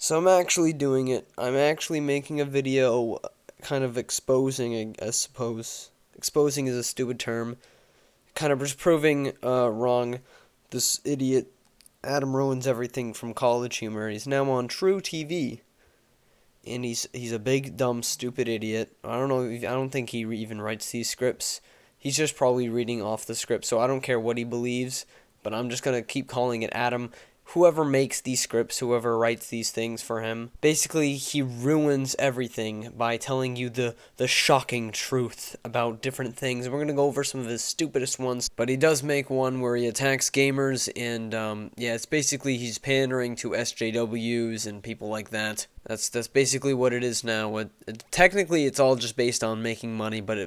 So I'm actually doing it. I'm actually making a video kind of exposing, I suppose. Exposing is a stupid term. Kind of just proving wrong this idiot Adam Ruins Everything from College Humor. He's now on True TV. And he's a big, dumb, stupid idiot. I don't think he even writes these scripts. He's just probably reading off the script, so I don't care what he believes, but I'm just going to keep calling it Adam. Whoever makes these scripts, whoever writes these things for him, basically he ruins everything by telling you the shocking truth about different things. We're going to go over some of his stupidest ones, but he does make one where he attacks gamers, and yeah, it's basically he's pandering to SJWs and people like that. That's basically what it is now. Technically, it's all just based on making money, but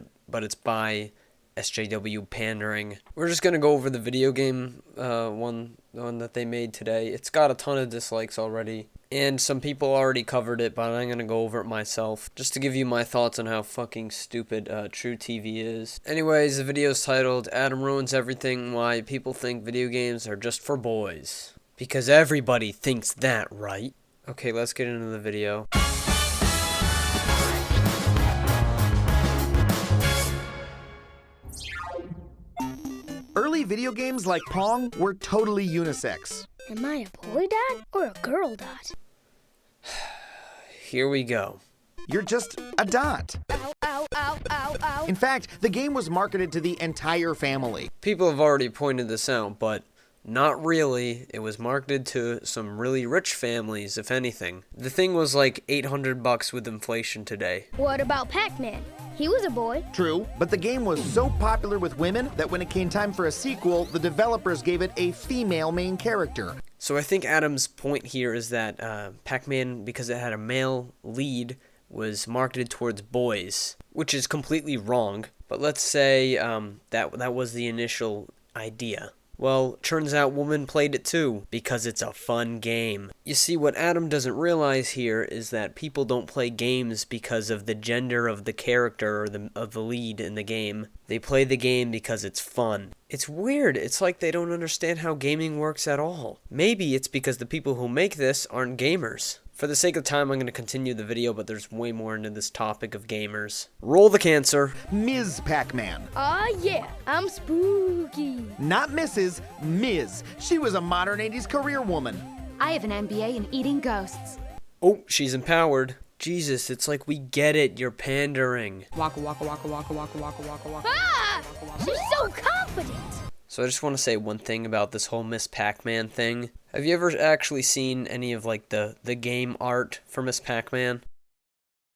it's by SJW pandering. We're just gonna go over the video game one that they made today. It's got a ton of dislikes already, and some people already covered it, but I'm gonna go over it myself just to give you my thoughts on how fucking stupid True TV is. Anyways, the video is titled "Adam Ruins Everything: Why People Think Video Games Are Just for Boys." Because everybody thinks that, right? Okay, let's get into the video. Early video games like Pong were totally unisex. Am I a boy dot or a girl dot? Here we go. You're just a dot. Ow, ow, ow, ow, ow. In fact, the game was marketed to the entire family. People have already pointed this out, but not really. It was marketed to some really rich families, if anything. The thing was like $800 with inflation today. What about Pac-Man? He was a boy. True, but the game was so popular with women that when it came time for a sequel, the developers gave it a female main character. So I think Adam's point here is that Pac-Man, because it had a male lead, was marketed towards boys, which is completely wrong. But let's say that was the initial idea. Well, turns out women played it too, because it's a fun game. You see, what Adam doesn't realize here is that people don't play games because of the gender of the character or of the lead in the game. They play the game because it's fun. It's weird. It's like they don't understand how gaming works at all. Maybe it's because the people who make this aren't gamers. For the sake of time, I'm going to continue the video, but there's way more into this topic of gamers. Roll the cancer. Ms. Pac-Man. Aw, yeah, I'm spooky. Not Mrs., Ms. She was a modern 80s career woman. I have an MBA in eating ghosts. Oh, she's empowered. Jesus, it's like we get it. You're pandering. Waka waka waka waka waka waka waka waka. Ah! She's so confident. So I just want to say one thing about this whole Miss Pac-Man thing. Have you ever actually seen any of like the game art for Miss Pac-Man?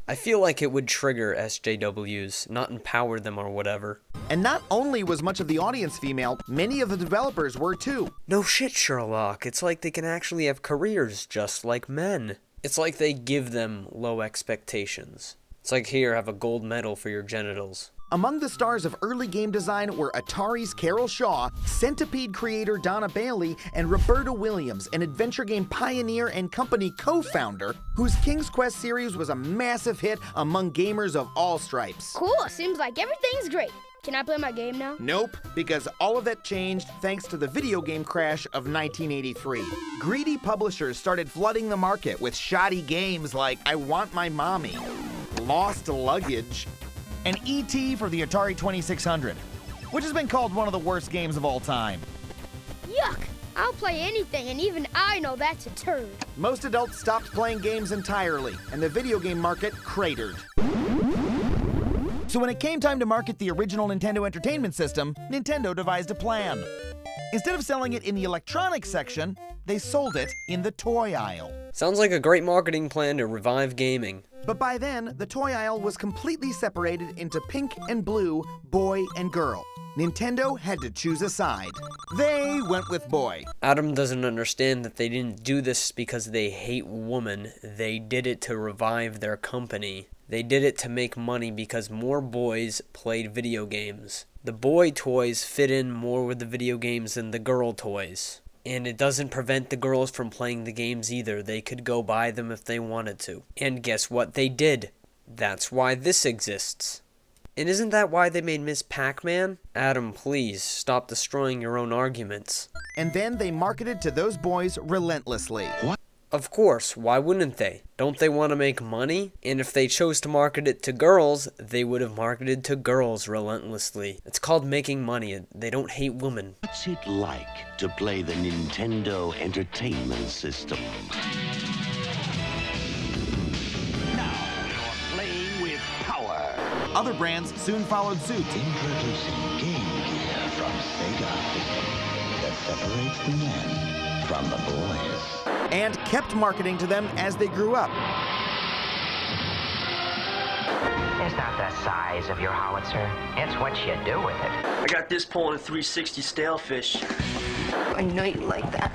I feel like it would trigger SJWs, not empower them or whatever. And not only was much of the audience female, many of the developers were too. No shit, Sherlock. It's like they can actually have careers just like men. It's like they give them low expectations. It's like, here, have a gold medal for your genitals. Among the stars of early game design were Atari's Carol Shaw, Centipede creator Donna Bailey, and Roberta Williams, an adventure game pioneer and company co-founder, whose King's Quest series was a massive hit among gamers of all stripes. Cool, seems like everything's great. Can I play my game now? Nope, because all of that changed thanks to the video game crash of 1983. Greedy publishers started flooding the market with shoddy games like I Want My Mommy, Lost Luggage, and E.T. for the Atari 2600, which has been called one of the worst games of all time. Yuck! I'll play anything, and even I know that's a turd. Most adults stopped playing games entirely, and the video game market cratered. So when it came time to market the original Nintendo Entertainment System, Nintendo devised a plan. Instead of selling it in the electronics section, they sold it in the toy aisle. Sounds like a great marketing plan to revive gaming. But by then, the toy aisle was completely separated into pink and blue, boy and girl. Nintendo had to choose a side. They went with boy. Adam doesn't understand that they didn't do this because they hate women. They did it to revive their company. They did it to make money because more boys played video games. The boy toys fit in more with the video games than the girl toys. And it doesn't prevent the girls from playing the games either. They could go buy them if they wanted to. And guess what? They did. That's why this exists. And isn't that why they made Miss Pac-Man? Adam, please, stop destroying your own arguments. And then they marketed to those boys relentlessly. What? Of course, why wouldn't they? Don't they want to make money? And if they chose to market it to girls, they would have marketed to girls relentlessly. It's called making money. They don't hate women. What's it like to play the Nintendo Entertainment System? Now you're playing with power. Other brands soon followed suit. Introducing Game Gear from Sega that separates the men from the boys. And kept marketing to them as they grew up. It's not the size of your howitzer, it's what you do with it. I got this pulling a 360 stalefish. I know you like that.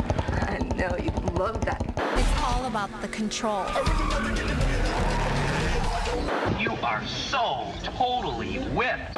I know you love that. It's all about the control. You are so totally whipped.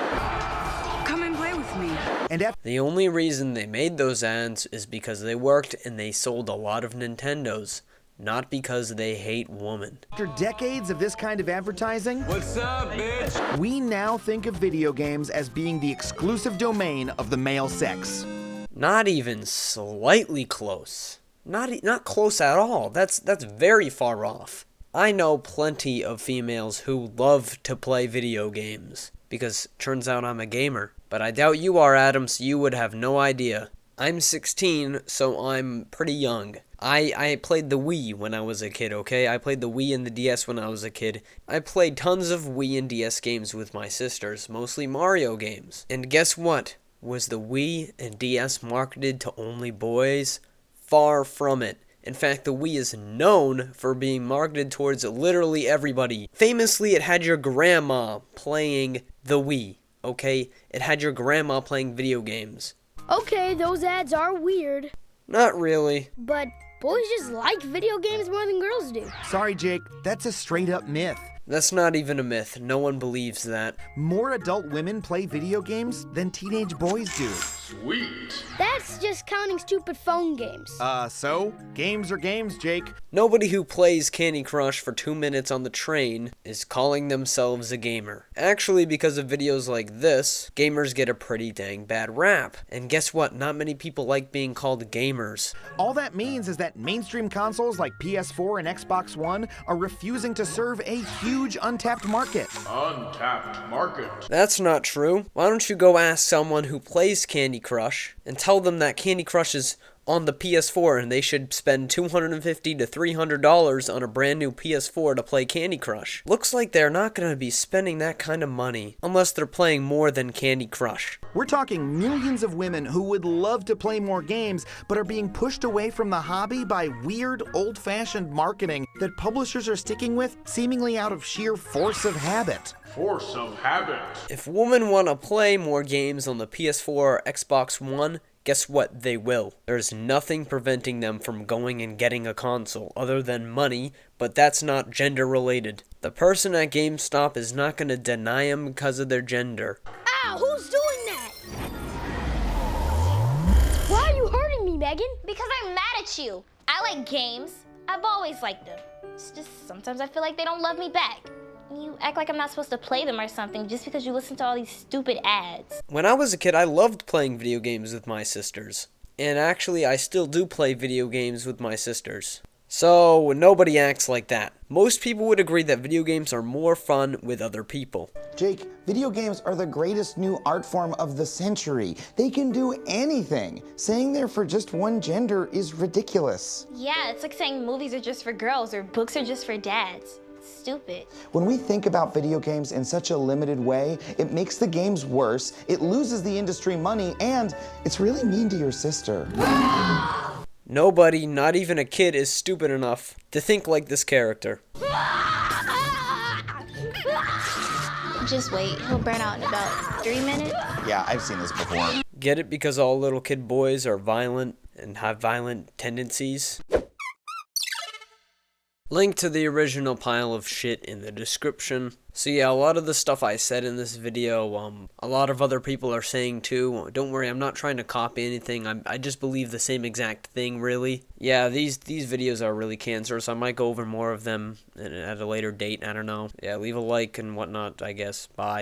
Come and play with me. And after The only reason they made those ads is because they worked and they sold a lot of Nintendos, not because they hate women. decades of this kind of advertising, What's up, bitch? we now think of video games as being the exclusive domain of the male sex. Not even slightly close. Not close at all. That's very far off. I know plenty of females who love to play video games, because turns out I'm a gamer. But I doubt you are, Adam, so you would have no idea. I'm 16, so I'm pretty young. I played the Wii when I was a kid, okay? I played the Wii and the DS when I was a kid. I played tons of Wii and DS games with my sisters, mostly Mario games. And guess what? Was the Wii and DS marketed to only boys? Far from it. In fact, the Wii is known for being marketed towards literally everybody. Famously, it had your grandma playing the Wii, okay? It had your grandma playing video games. Okay, those ads are weird, Not really. but boys just like video games more than girls do. Sorry, Jake, that's a straight up myth. That's not even a myth. No one believes that. More adult women play video games than teenage boys do. Sweet. That's just counting stupid phone games. So? Games are games, Jake. Nobody who plays Candy Crush for 2 minutes on the train is calling themselves a gamer. Actually, because of videos like this, gamers get a pretty dang bad rap. And guess what? Not many people like being called gamers. All that means is that mainstream consoles like PS4 and Xbox One are refusing to serve a huge untapped market. Untapped market. That's not true. Why don't you go ask someone who plays Candy Crush and tell them that Candy Crush is on the PS4 and they should spend $250 to $300 on a brand new PS4 to play Candy Crush. Looks like they're not going to be spending that kind of money unless they're playing more than Candy Crush. We're talking millions of women who would love to play more games, but are being pushed away from the hobby by weird, old-fashioned marketing that publishers are sticking with, seemingly out of sheer force of habit. Force of habit. If women want to play more games on the PS4 or Xbox One, guess what? They will. There's nothing preventing them from going and getting a console other than money, but that's not gender related. The person at GameStop is not going to deny them because of their gender. Ow, who's doing that? Why are you hurting me, Megan? Because I'm mad at you. I like games. I've always liked them. It's just sometimes I feel like they don't love me back. You act like I'm not supposed to play them or something just because you listen to all these stupid ads. When I was a kid, I loved playing video games with my sisters. And actually, I still do play video games with my sisters. So, nobody acts like that. Most people would agree that video games are more fun with other people. Jake, video games are the greatest new art form of the century. They can do anything. Saying they're for just one gender is ridiculous. Yeah, it's like saying movies are just for girls or books are just for dads. Stupid. When we think about video games in such a limited way, it makes the games worse, it loses the industry money, and it's really mean to your sister. Nobody, not even a kid, is stupid enough to think like this character. Just wait, he'll burn out in about 3 minutes. Yeah, I've seen this before. Get it? Because all little kid boys are violent and have violent tendencies? Link to the original pile of shit in the description. So yeah, a lot of the stuff I said in this video, a lot of other people are saying too. Don't worry, I'm not trying to copy anything. I just believe the same exact thing, really. Yeah, these videos are really cancerous. I might go over more of them at a later date. I don't know. Yeah, leave a like and whatnot, I guess. Bye.